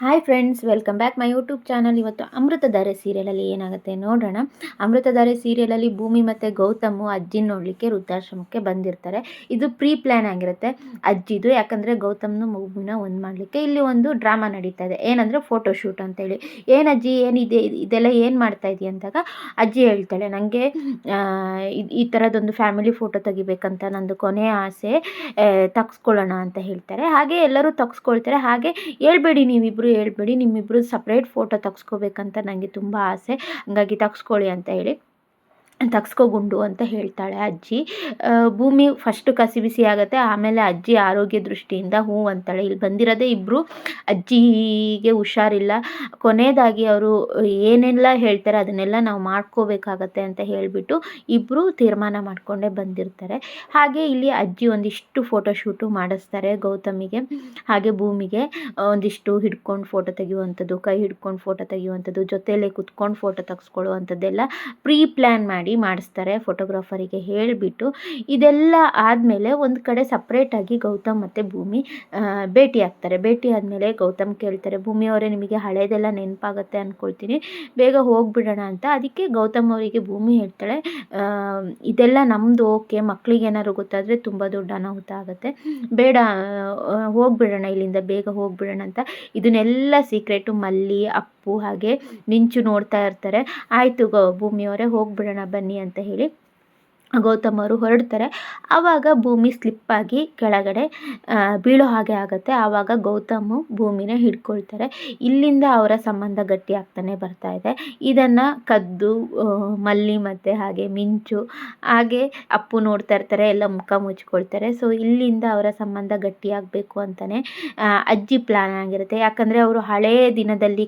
Hi friends, welcome back my YouTube channel. ಇವತ್ತು ಅಮೃತಧಾರೆ ಸೀರಿಯಲಲ್ಲಿ ಏನಾಗುತ್ತೆ ನೋಡೋಣ. ಅಮೃತಧಾರೆ ಸೀರಿಯಲಲ್ಲಿ ಭೂಮಿ ಮತ್ತು ಗೌತಮು ಅಜ್ಜಿನ ನೋಡಲಿಕ್ಕೆ ವೃದ್ಧಾಶ್ರಮಕ್ಕೆ ಬಂದಿರ್ತಾರೆ. ಇದು ಪ್ರೀ ಪ್ಲ್ಯಾನ್ ಆಗಿರುತ್ತೆ ಅಜ್ಜಿದು, ಯಾಕಂದರೆ ಗೌತಮ್ನು ಭೂಮಿನ ಒಂದು ಮಾಡಲಿಕ್ಕೆ ಇಲ್ಲಿ ಒಂದು ಡ್ರಾಮಾ ನಡೀತಾ ಇದೆ. ಏನಂದರೆ ಫೋಟೋಶೂಟ್ ಅಂತೇಳಿ. ಏನು ಅಜ್ಜಿ ಏನಿದೆ ಇದೆಲ್ಲ ಏನು ಮಾಡ್ತಾ ಇದೆಯಾ ಅಂದಾಗ ಅಜ್ಜಿ ಹೇಳ್ತಾಳೆ, ನನಗೆ ಈ ಥರದೊಂದು ಫ್ಯಾಮಿಲಿ ಫೋಟೋ ತೆಗಿಬೇಕಂತ ನಂದು ಕೊನೆಯ ಆಸೆ, ತಗ್ಸ್ಕೊಳ್ಳೋಣ ಅಂತ ಹೇಳ್ತಾರೆ. ಹಾಗೆ ಎಲ್ಲರೂ ತಗ್ಸ್ಕೊಳ್ತಾರೆ. ಹಾಗೆ ಹೇಳ್ಬೇಡಿ, ನೀವಿಬ್ಬರು ಹೇಳ್ಬೇಡಿ, ನಿಮ್ಮಿಬ್ಬರು ಸಪ್ರೇಟ್ ಫೋಟೋ ತಗ್ಸ್ಕೋಬೇಕಂತ ನನಗೆ ತುಂಬ ಆಸೆ, ಹಂಗಾಗಿ ತಗ್ಸ್ಕೊಳ್ಳಿ ಅಂತ ಹೇಳಿ ತಗ್ಸ್ಕೊಗುಂಡು ಅಂತ ಹೇಳ್ತಾಳೆ ಅಜ್ಜಿ. ಭೂಮಿ ಫಸ್ಟು ಕಸಿಬಿಸಿ ಆಗುತ್ತೆ, ಆಮೇಲೆ ಅಜ್ಜಿ ಆರೋಗ್ಯ ದೃಷ್ಟಿಯಿಂದ ಹ್ಞೂ ಅಂತಾಳೆ. ಇಲ್ಲಿ ಬಂದಿರೋದೇ ಇಬ್ಬರು, ಅಜ್ಜಿಗೆ ಹುಷಾರಿಲ್ಲ, ಕೊನೆಯದಾಗಿ ಅವರು ಏನೆಲ್ಲ ಹೇಳ್ತಾರೆ ಅದನ್ನೆಲ್ಲ ನಾವು ಮಾಡ್ಕೋಬೇಕಾಗತ್ತೆ ಅಂತ ಹೇಳಿಬಿಟ್ಟು ಇಬ್ಬರು ತೀರ್ಮಾನ ಮಾಡಿಕೊಂಡೇ ಬಂದಿರ್ತಾರೆ. ಹಾಗೆ ಇಲ್ಲಿ ಅಜ್ಜಿ ಒಂದಿಷ್ಟು ಫೋಟೋಶೂಟು ಮಾಡಿಸ್ತಾರೆ ಗೌತಮಿಗೆ ಹಾಗೆ ಭೂಮಿಗೆ. ಒಂದಿಷ್ಟು ಹಿಡ್ಕೊಂಡು ಫೋಟೋ ತೆಗೆಯುವಂಥದ್ದು, ಕೈ ಹಿಡ್ಕೊಂಡು ಫೋಟೋ ತೆಗೆಯುವಂಥದ್ದು, ಜೊತೆಯಲ್ಲೇ ಕುತ್ಕೊಂಡು ಫೋಟೋ ತೆಗೆಸ್ಕೊಳ್ಳುವಂಥದ್ದೆಲ್ಲ ಪ್ರೀ ಪ್ಲ್ಯಾನ್ ಮಾಡಿಸ್ತಾರೆ ಫೋಟೋಗ್ರಾಫರಿಗೆ ಹೇಳಿಬಿಟ್ಟು. ಇದೆಲ್ಲ ಆದಮೇಲೆ ಒಂದು ಕಡೆ ಸಪ್ರೇಟಾಗಿ ಗೌತಮ್ ಮತ್ತು ಭೂಮಿ ಭೇಟಿ ಆಗ್ತಾರೆ. ಭೇಟಿ ಆದಮೇಲೆ ಗೌತಮ್ ಕೇಳ್ತಾರೆ, ಭೂಮಿಯವರೇ ನಿಮಗೆ ಹಳೇದೆಲ್ಲ ನೆನಪಾಗುತ್ತೆ ಅಂದ್ಕೊಳ್ತೀನಿ, ಬೇಗ ಹೋಗಿಬಿಡೋಣ ಅಂತ. ಅದಕ್ಕೆ ಗೌತಮ್ ಅವರಿಗೆ ಭೂಮಿ ಹೇಳ್ತಾಳೆ, ಇದೆಲ್ಲ ನಮ್ಮದು ಓಕೆ, ಮಕ್ಕಳಿಗೆ ಏನಾದ್ರು ಗೊತ್ತಾದರೆ ತುಂಬ ದೊಡ್ಡ ಅನಾಹುತ ಆಗುತ್ತೆ, ಬೇಡ ಹೋಗಿಬಿಡೋಣ ಇಲ್ಲಿಂದ, ಬೇಗ ಹೋಗಿಬಿಡೋಣ ಅಂತ. ಇದನ್ನೆಲ್ಲ ಸೀಕ್ರೆಟು ಮಲ್ಲಿ, ಅಪ್ಪು ಹಾಗೆ ಮಿಂಚು ನೋಡ್ತಾ ಇರ್ತಾರೆ. ಆಯಿತು ಭೂಮಿಯವರೇ ಹೋಗಿಬಿಡೋಣ ಬನ್ನಿ ಅಂತ ಹೇಳಿ ಗೌತಮ್ ಅವರು ಹೊರಡ್ತಾರೆ. ಆವಾಗ ಭೂಮಿ ಸ್ಲಿಪ್ಪಾಗಿ ಕೆಳಗಡೆ ಬೀಳೋ ಹಾಗೆ ಆಗುತ್ತೆ. ಆವಾಗ ಗೌತಮು ಭೂಮಿನ ಹಿಡ್ಕೊಳ್ತಾರೆ. ಇಲ್ಲಿಂದ ಅವರ ಸಂಬಂಧ ಗಟ್ಟಿ ಆಗ್ತಾನೆ ಬರ್ತಾ ಇದೆ. ಇದನ್ನು ಕದ್ದು ಮಲ್ಲಿ ಮತ್ತು ಹಾಗೆ ಮಿಂಚು ಹಾಗೆ ಅಪ್ಪು ನೋಡ್ತಾ ಇರ್ತಾರೆ, ಎಲ್ಲ ಮುಖ ಮುಚ್ಕೊಳ್ತಾರೆ. ಸೊ ಇಲ್ಲಿಂದ ಅವರ ಸಂಬಂಧ ಗಟ್ಟಿಯಾಗಬೇಕು ಅಂತಲೇ ಅಜ್ಜಿ ಪ್ಲ್ಯಾನ್ ಆಗಿರುತ್ತೆ. ಯಾಕಂದರೆ ಅವರು ಹಳೆಯ ದಿನದಲ್ಲಿ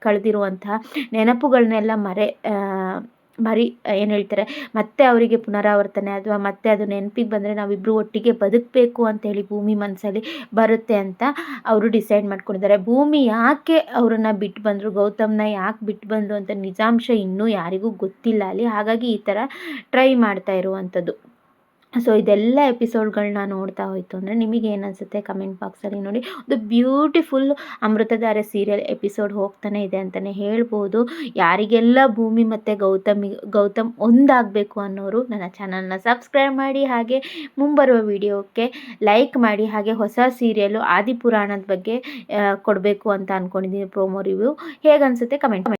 ಕಳೆದಿರುವಂತಹ ನೆನಪುಗಳನ್ನೆಲ್ಲ ಏನು ಹೇಳ್ತಾರೆ, ಮತ್ತೆ ಅವರಿಗೆ ಪುನರಾವರ್ತನೆ ಅಥವಾ ಮತ್ತೆ ಅದು ನೆನಪಿಗೆ ಬಂದರೆ ನಾವಿಬ್ಬರು ಒಟ್ಟಿಗೆ ಬದುಕಬೇಕು ಅಂತೇಳಿ ಭೂಮಿ ಮನಸ್ಸಲ್ಲಿ ಬರುತ್ತೆ ಅಂತ ಅವರು ಡಿಸೈಡ್ ಮಾಡ್ಕೊಂಡಿದ್ದಾರೆ. ಭೂಮಿ ಯಾಕೆ ಅವರನ್ನು ಬಿಟ್ಟು ಬಂದರು, ಗೌತಮ್ನ ಯಾಕೆ ಬಿಟ್ಟು ಬಂದರು ಅಂತ ನಿಜಾಂಶ ಇನ್ನೂ ಯಾರಿಗೂ ಗೊತ್ತಿಲ್ಲ ಅಲ್ಲಿ. ಹಾಗಾಗಿ ಈ ಥರ ಟ್ರೈ ಮಾಡ್ತಾ ಇರುವಂಥದ್ದು. ಸೊ ಇದೆಲ್ಲ ಎಪಿಸೋಡ್ಗಳನ್ನ ನೋಡ್ತಾ ಹೋಯಿತು ಅಂದರೆ ನಿಮಗೆ ಏನು ಅನಿಸುತ್ತೆ ಕಮೆಂಟ್ ಬಾಕ್ಸಲ್ಲಿ ನೋಡಿ. ಒಂದು ಬ್ಯೂಟಿಫುಲ್ ಅಮೃತಧಾರೆ ಸೀರಿಯಲ್ ಎಪಿಸೋಡ್ ಹೋಗ್ತಾನೆ ಇದೆ ಅಂತಲೇ ಹೇಳ್ಬೋದು. ಯಾರಿಗೆಲ್ಲ ಭೂಮಿ ಮತ್ತು ಗೌತಮ್ ಒಂದಾಗಬೇಕು ಅನ್ನೋರು ನನ್ನ ಚಾನಲ್ನ ಸಬ್ಸ್ಕ್ರೈಬ್ ಮಾಡಿ, ಹಾಗೆ ಮುಂಬರುವ ವಿಡಿಯೋಕ್ಕೆ ಲೈಕ್ ಮಾಡಿ. ಹಾಗೆ ಹೊಸ ಸೀರಿಯಲ್ಲು ಆದಿಪುರಾಣದ ಬಗ್ಗೆ ಕೊಡಬೇಕು ಅಂತ ಅಂದ್ಕೊಂಡಿದ್ದೀನಿ ಪ್ರೋಮೋ ರಿವ್ಯೂ. ಹೇಗನ್ಸುತ್ತೆ ಕಮೆಂಟ್ ಮಾಡಿ.